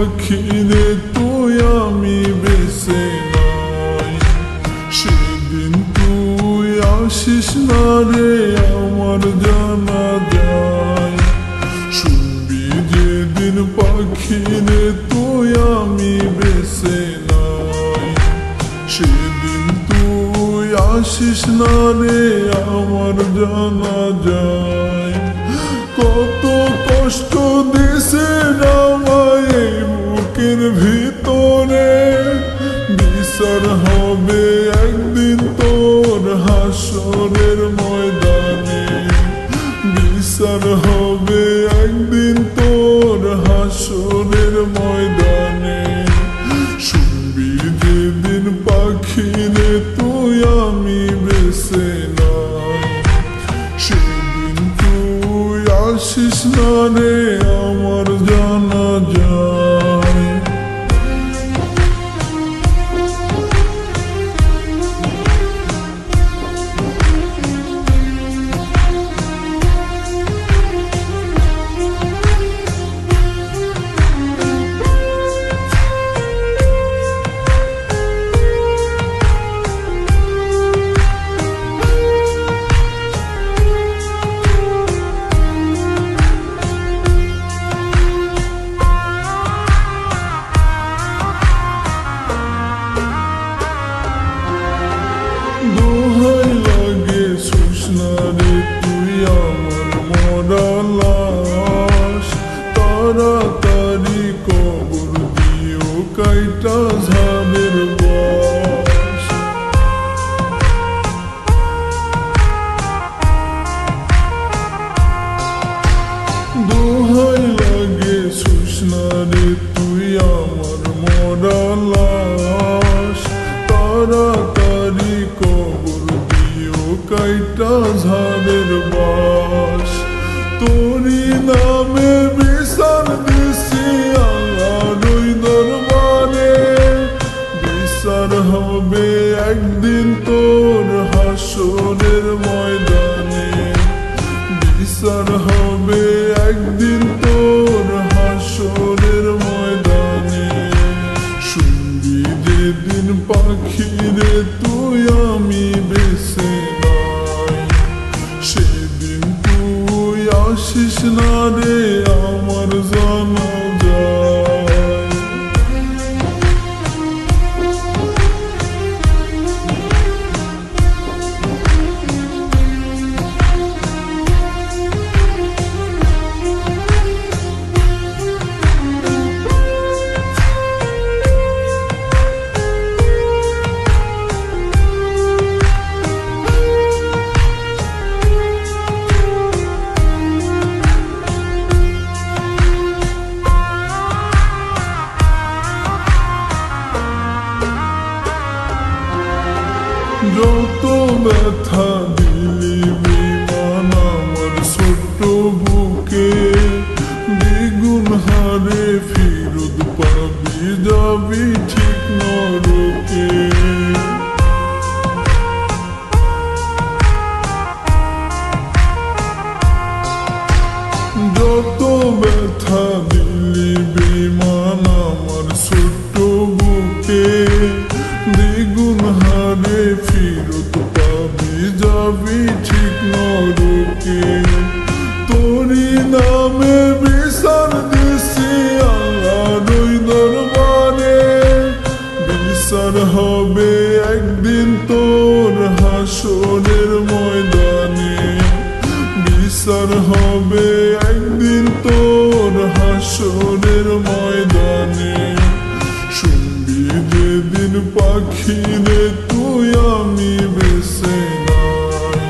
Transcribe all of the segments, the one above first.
পাখিরে তুই আমি বেঁচে নাই। সেদিন তুই আসিস না রে আমার জানা যায়। শুনবি যেদিন পাখিরে তুই আমি বেঁচে নাই। সেদিন তুই আসিস না রে আমার জানা যায়। কত কষ্ট দিছে আমায় এই বুকের ভিতরে, বিচার হবে একদিন তোর হাসরের ময়দানে। বিচার হবে একদিন তোর হাসরের ময়দানে। শুনবি যেদিন পাখিরে তুই আমি বেঁচে নাই। সেদিন তুই আসিস না রে আমার জানা যায়। দোহাই লাগে শুষনা রে তুই আমার মরা লাশ। তাড়াতাড়ি কবর দিও কাইটা ঝামের বাস। দোহাই লাগে শুষনা রে তুই আমার মরা লাশ। তাড়াতাড়ি কবর দিও কাইটা ঝাড়ের বাস। তোরি নামে বিচার দিছি আল্লাহর ওই দরবারে। বিচার হবে একদিন তোর হাসরের ময়দানে। বিচার হবে একদিন তোর হাসরের ময়দানে। শুনবি যেদিন পাখিরে তুই আমি বেঁচে নাই। সেদিন তুই আসিস না রে আমার জানা যায়। যত ব্যথা দিলি বিমান আমার ছোট্ট বুকে, দ্বিগুণ হারে ফিরত পাবি যাবি ঠিক নরকে। যত ব্যথা দিলি বিমান আমার ছোট্ট বুকে, দ্বিগুণ হারে ফিরত পাবি যাবি ঠিক নরকে। তোরি নামে বিচার দিছি আল্লাহর ওই দরবারে। বিচার হবে একদিন তোর হাসরের ময়দানে। বিচার হবে একদিন তোর হাসরের ময়দানে। শুনবি যেদিন পাখিরে তুই আমি বেঁচে নাই।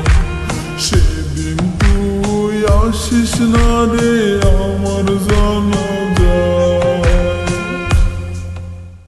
সেদিন তুই আসিস না রে